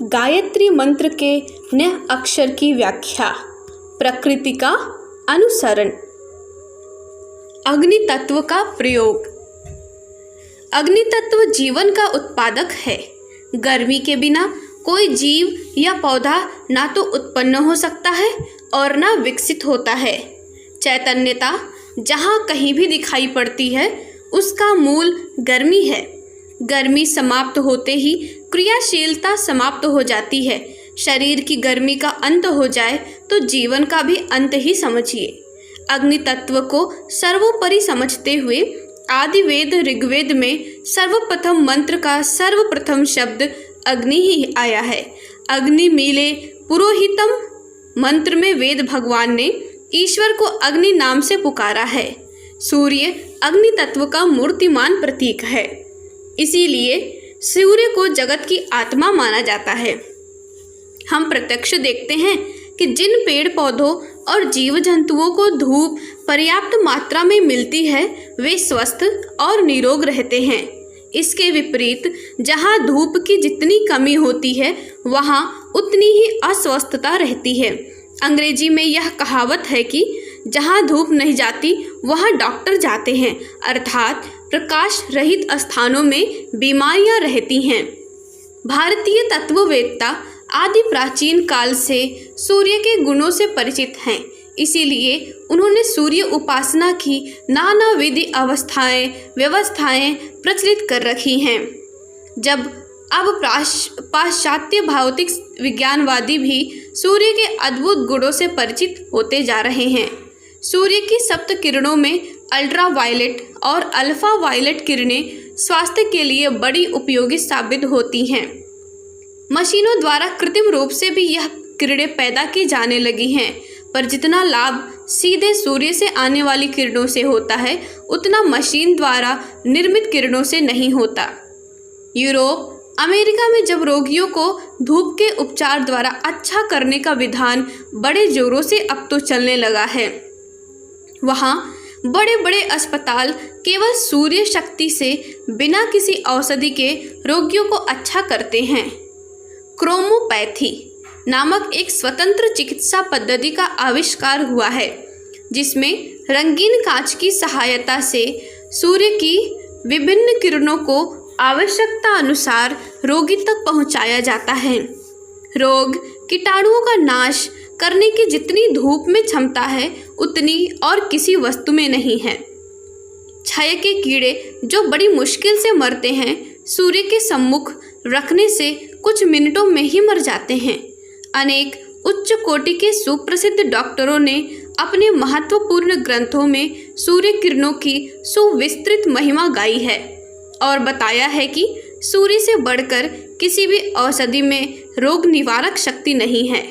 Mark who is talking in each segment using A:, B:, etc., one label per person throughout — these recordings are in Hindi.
A: गायत्री मंत्र के नए अक्षर की व्याख्या। प्रकृति का अनुसरण। अग्नि तत्व का प्रयोग। अग्नि तत्व जीवन का उत्पादक है। गर्मी के बिना कोई जीव या पौधा ना तो उत्पन्न हो सकता है और ना विकसित होता है। चैतन्यता जहाँ कहीं भी दिखाई पड़ती है उसका मूल गर्मी है। गर्मी समाप्त होते ही क्रियाशीलता समाप्त हो जाती है। शरीर की गर्मी का अंत हो जाए तो जीवन का भी अंत ही समझिए। अग्नि तत्व को सर्वोपरि समझते हुए आदि वेद ऋग्वेद में सर्वप्रथम मंत्र का सर्वप्रथम शब्द अग्नि ही आया है। अग्नि मीले पुरोहितम मंत्र में वेद भगवान ने ईश्वर को अग्नि नाम से पुकारा है। सूर्य अग्नि तत्व का मूर्तिमान प्रतीक है, इसीलिए सूर्य को जगत की आत्मा माना जाता है। हम प्रत्यक्ष देखते हैं कि जिन पेड़ पौधों और जीव जंतुओं को धूप पर्याप्त मात्रा में मिलती है वे स्वस्थ और निरोग रहते हैं। इसके विपरीत जहाँ धूप की जितनी कमी होती है वहाँ उतनी ही अस्वस्थता रहती है। अंग्रेजी में यह कहावत है कि जहाँ धूप नहीं जाती वहाँ डॉक्टर जाते हैं, अर्थात प्रकाश रहित स्थानों में बीमारियां रहती हैं। भारतीय तत्ववेत्ता आदि प्राचीन काल से सूर्य के गुणों से परिचित हैं, इसीलिए उन्होंने सूर्य उपासना की नानाविध व्यवस्थाएं प्रचलित कर रखी हैं। जब अब पाश्चात्य भौतिक विज्ञानवादी भी सूर्य के अद्भुत गुणों से परिचित होते जा रहे हैं। सूर्य की सप्त किरणों में अल्ट्रा वायलेट और अल्फा वायलेट किरणें स्वास्थ्य के लिए बड़ी उपयोगी साबित होती हैं। मशीनों द्वारा कृत्रिम रूप से भी यह किरणें पैदा की जाने लगी हैं, पर जितना लाभ सीधे सूर्य से आने वाली किरणों से होता है उतना मशीन द्वारा निर्मित किरणों से नहीं होता। यूरोप अमेरिका में जब रोगियों को धूप के उपचार द्वारा अच्छा करने का विधान बड़े जोरों से अब तो चलने लगा है, वहाँ बड़े बड़े अस्पताल केवल सूर्य शक्ति से बिना किसी औषधि के रोगियों को अच्छा करते हैं। क्रोमोपैथी नामक एक स्वतंत्र चिकित्सा पद्धति का आविष्कार हुआ है, जिसमें रंगीन कांच की सहायता से सूर्य की विभिन्न किरणों को आवश्यकता अनुसार रोगी तक पहुंचाया जाता है। रोग कीटाणुओं का नाश करने की जितनी धूप में क्षमता है उतनी और किसी वस्तु में नहीं है। छाया के कीड़े जो बड़ी मुश्किल से मरते हैं सूर्य के सम्मुख रखने से कुछ मिनटों में ही मर जाते हैं। अनेक उच्च कोटि के सुप्रसिद्ध डॉक्टरों ने अपने महत्वपूर्ण ग्रंथों में सूर्य किरणों की सुविस्तृत महिमा गाई है और बताया है कि सूर्य से बढ़कर किसी भी औषधि में रोग निवारक शक्ति नहीं है।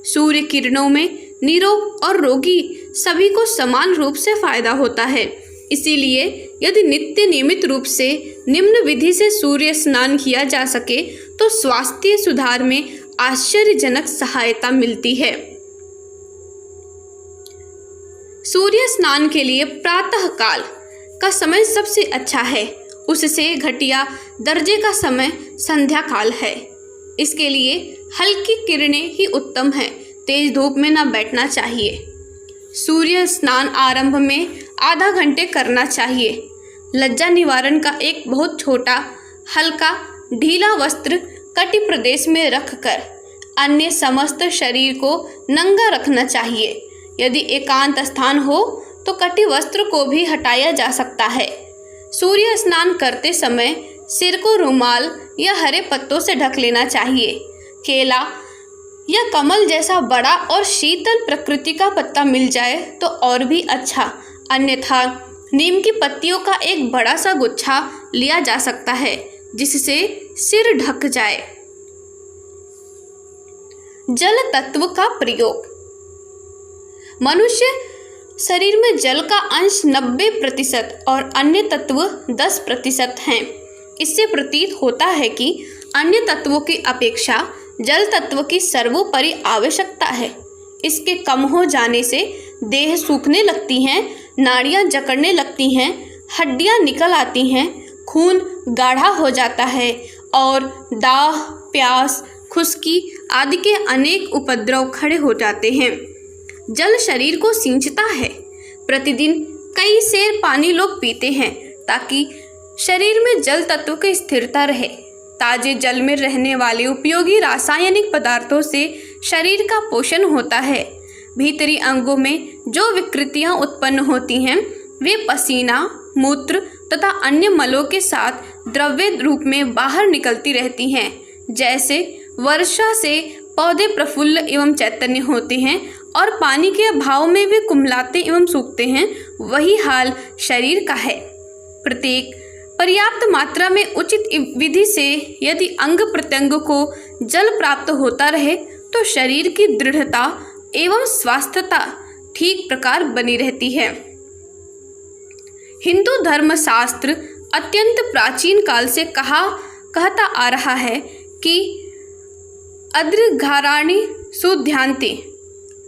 A: सूर्य किरणों में निरोग और रोगी सभी को समान रूप से फायदा होता है, इसीलिए यदि नियमित रूप से निम्न विधि से सूर्य स्नान किया जा सके तो स्वास्थ्य सुधार में आश्चर्यजनक सहायता मिलती है। सूर्य स्नान के लिए प्रातः काल का समय सबसे अच्छा है, उससे घटिया दर्जे का समय संध्या काल है। इसके लिए हल्की किरणें ही उत्तम है, तेज धूप में न बैठना चाहिए। सूर्य स्नान आरंभ में आधा घंटे करना चाहिए। लज्जा निवारण का एक बहुत छोटा हल्का ढीला वस्त्र कटी प्रदेश में रखकर अन्य समस्त शरीर को नंगा रखना चाहिए। यदि एकांत स्थान हो तो कटी वस्त्र को भी हटाया जा सकता है। सूर्य स्नान करते समय सिर को रुमाल या हरे पत्तों से ढक लेना चाहिए। केला या कमल जैसा बड़ा और शीतल प्रकृति का पत्ता मिल जाए तो और भी अच्छा, अन्यथा नीम की पत्तियों का एक बड़ा सा गुच्छा लिया जा सकता है जिससे सिर ढक जाए। जल तत्व का प्रयोग। मनुष्य शरीर में जल का अंश 90% और अन्य तत्व 10% हैं। इससे प्रतीत होता है कि अन्य तत्वों की अपेक्षा जल तत्व की सर्वोपरि आवश्यकता है। इसके कम हो जाने से देह सूखने लगती हैं, नाड़ियाँ जकड़ने लगती हैं, हड्डियाँ निकल आती हैं, खून गाढ़ा हो जाता है और दाह, प्यास, खुश्की आदि के अनेक उपद्रव खड़े हो जाते हैं। जल शरीर को सींचता है। प्रतिदिन कई सेर पानी लोग पीते हैं ताकि शरीर में जल तत्व की स्थिरता रहे। ताजे जल में रहने वाले उपयोगी रासायनिक पदार्थों से शरीर का पोषण होता है। भीतरी अंगों में जो विकृतियां उत्पन्न होती हैं वे पसीना, मूत्र तथा अन्य मलों के साथ द्रव्य रूप में बाहर निकलती रहती हैं। जैसे वर्षा से पौधे प्रफुल्ल एवं चैतन्य होते हैं और पानी के अभाव में वे कुम्हलाते एवं सूखते हैं, वही हाल शरीर का है। प्रत्येक पर्याप्त मात्रा में उचित विधि से यदि अंग प्रत्यंग को जल प्राप्त होता रहे तो शरीर की दृढ़ता एवं स्वास्थ्यता ठीक प्रकार बनी रहती है। हिंदू धर्मशास्त्र अत्यंत प्राचीन काल से कहता आ रहा है कि अद्रिघाराणि शुद्ध्यांति,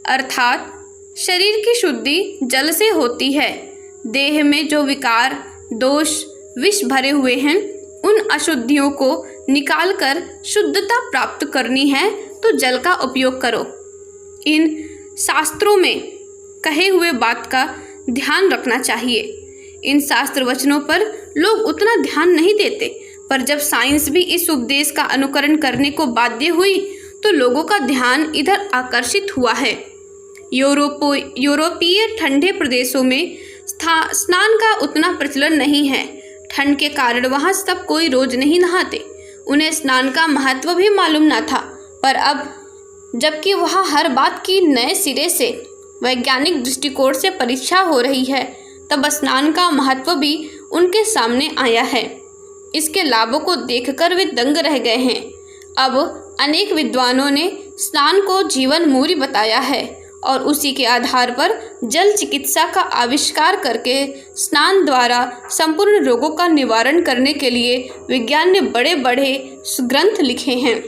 A: अर्थात शरीर की शुद्धि जल से होती है। देह में जो विकार, दोष, विष भरे हुए हैं उन अशुद्धियों को निकालकर शुद्धता प्राप्त करनी है तो जल का उपयोग करो। इन शास्त्रों में कहे हुए बात का ध्यान रखना चाहिए। इन शास्त्र वचनों पर लोग उतना ध्यान नहीं देते, पर जब साइंस भी इस उपदेश का अनुकरण करने को बाध्य हुई तो लोगों का ध्यान इधर आकर्षित हुआ है। यूरोपीय ठंडे प्रदेशों में स्नान का उतना प्रचलन नहीं है। ठंड के कारण वहाँ सब कोई रोज नहीं नहाते। उन्हें स्नान का महत्व भी मालूम न था, पर अब जबकि वहाँ हर बात की नए सिरे से वैज्ञानिक दृष्टिकोण से परीक्षा हो रही है, तब स्नान का महत्व भी उनके सामने आया है। इसके लाभों को देखकर वे दंग रह गए हैं। अब अनेक विद्वानों ने स्नान को जीवन मूल्य बताया है और उसी के आधार पर जल चिकित्सा का आविष्कार करके स्नान द्वारा संपूर्ण रोगों का निवारण करने के लिए विज्ञान ने बड़े बड़े ग्रंथ लिखे हैं।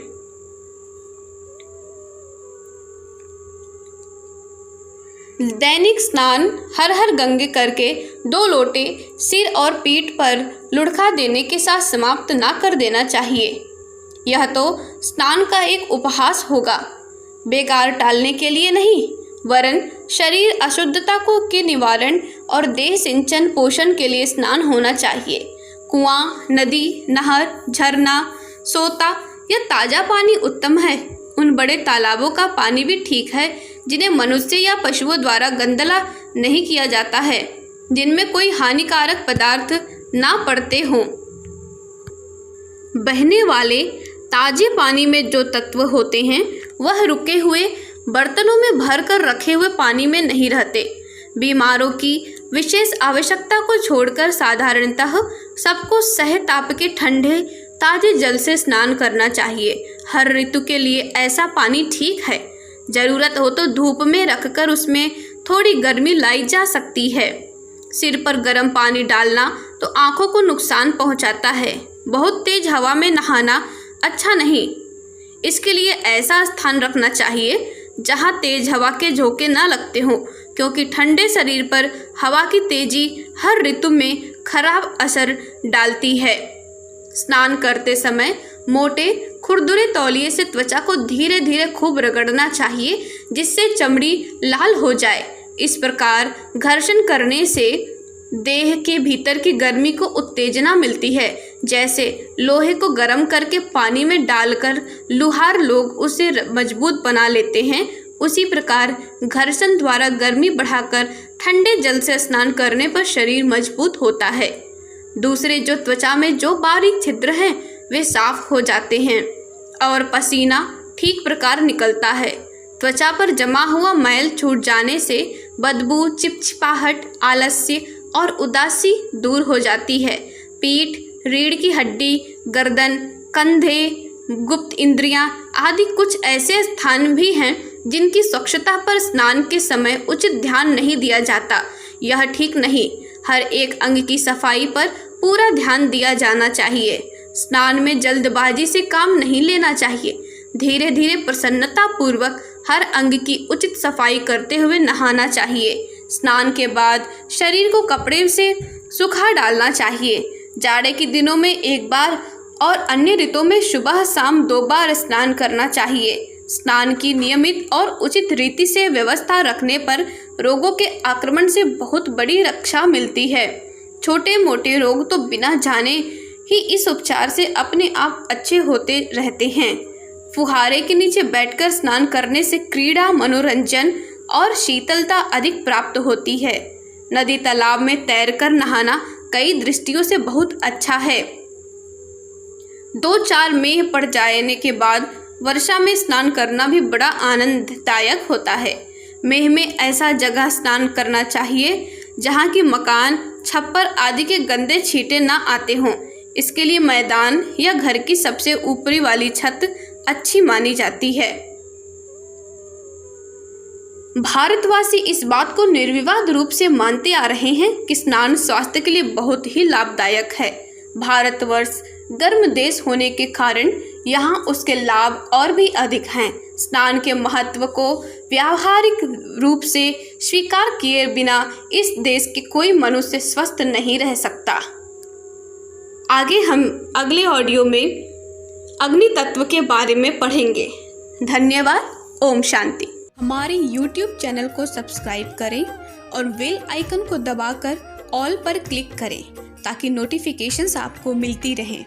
A: दैनिक स्नान हर हर गंगे करके 2 लोटे सिर और पीठ पर लुढ़का देने के साथ समाप्त ना कर देना चाहिए। यह तो स्नान का एक उपहास होगा, बेकार टालने के लिए नहीं, वरन शरीर अशुद्धता को के निवारण और देह सिंचन पोषण के लिए स्नान होना चाहिए। कुआं, नदी, नहर, झरना, सोता या ताज़ा पानी उत्तम है। उन बड़े तालाबों का पानी भी ठीक है जिन्हें मनुष्य या पशुओं द्वारा गंदला नहीं किया जाता है, जिनमें कोई हानिकारक पदार्थ ना पड़ते हों। बहने वाले ताजे पानी में जो तत्व होते हैं वह रुके हुए बर्तनों में भरकर रखे हुए पानी में नहीं रहते। बीमारों की विशेष आवश्यकता को छोड़कर साधारणतः सबको सह ताप के ठंडे ताजे जल से स्नान करना चाहिए। हर ऋतु के लिए ऐसा पानी ठीक है। जरूरत हो तो धूप में रखकर उसमें थोड़ी गर्मी लाई जा सकती है। सिर पर गर्म पानी डालना तो आंखों को नुकसान पहुंचाता है। बहुत तेज हवा में नहाना अच्छा नहीं। इसके लिए ऐसा स्थान रखना चाहिए जहां तेज हवा के झोंके ना लगते हों, क्योंकि ठंडे शरीर पर हवा की तेजी हर ऋतु में खराब असर डालती है। स्नान करते समय मोटे खुरदुरे तौलिए से त्वचा को धीरे धीरे खूब रगड़ना चाहिए, जिससे चमड़ी लाल हो जाए। इस प्रकार घर्षण करने से देह के भीतर की गर्मी को उत्तेजना मिलती है। जैसे लोहे को गर्म करके पानी में डालकर लुहार लोग उसे मजबूत बना लेते हैं, उसी प्रकार घर्षण द्वारा गर्मी बढ़ाकर ठंडे जल से स्नान करने पर शरीर मजबूत होता है। दूसरे जो त्वचा में जो बारीक छिद्र हैं वे साफ हो जाते हैं और पसीना ठीक प्रकार निकलता है। त्वचा पर जमा हुआ मैल छूट जाने से बदबू, चिपचिपाहट, आलस्य और उदासी दूर हो जाती है। पीठ, रीढ़ की हड्डी, गर्दन, कंधे, गुप्त इंद्रियां आदि कुछ ऐसे स्थान भी हैं जिनकी स्वच्छता पर स्नान के समय उचित ध्यान नहीं दिया जाता। यह ठीक नहीं। हर एक अंग की सफाई पर पूरा ध्यान दिया जाना चाहिए। स्नान में जल्दबाजी से काम नहीं लेना चाहिए। धीरे धीरे प्रसन्नता पूर्वक हर अंग की उचित सफाई करते हुए नहाना चाहिए। स्नान के बाद शरीर को कपड़े से सुखा डालना चाहिए। जाड़े के दिनों में एक बार और अन्य ऋतुओं में सुबह शाम 2 बार स्नान करना चाहिए। स्नान की नियमित और उचित रीति से व्यवस्था रखने पर रोगों के आक्रमण से बहुत बड़ी रक्षा मिलती है। छोटे मोटे रोग तो बिना जाने ही इस उपचार से अपने आप अच्छे होते रहते हैं। फुहारे के नीचे बैठकर स्नान करने से क्रीड़ा, मनोरंजन और शीतलता अधिक प्राप्त होती है। नदी तालाब में तैरकर नहाना कई दृष्टियों से बहुत अच्छा है। 2-4 मेघ पड़ जाने के बाद वर्षा में स्नान करना भी बड़ा आनंददायक होता है। मेघ में ऐसा जगह स्नान करना चाहिए जहाँ की मकान, छप्पर आदि के गंदे छींटे ना आते हों। इसके लिए मैदान या घर की सबसे ऊपरी वाली छत अच्छी मानी जाती है। भारतवासी इस बात को निर्विवाद रूप से मानते आ रहे हैं कि स्नान स्वास्थ्य के लिए बहुत ही लाभदायक है। भारतवर्ष गर्म देश होने के कारण यहाँ उसके लाभ और भी अधिक हैं। स्नान के महत्व को व्यावहारिक रूप से स्वीकार किए बिना इस देश के कोई मनुष्य स्वस्थ नहीं रह सकता। आगे हम अगले ऑडियो में अग्नि तत्व के बारे में पढ़ेंगे। धन्यवाद। ओम शांति। हमारे YouTube चैनल को सब्सक्राइब करें और बेल आइकन को दबाकर ऑल पर क्लिक करें ताकि नोटिफिकेशंस आपको मिलती रहें।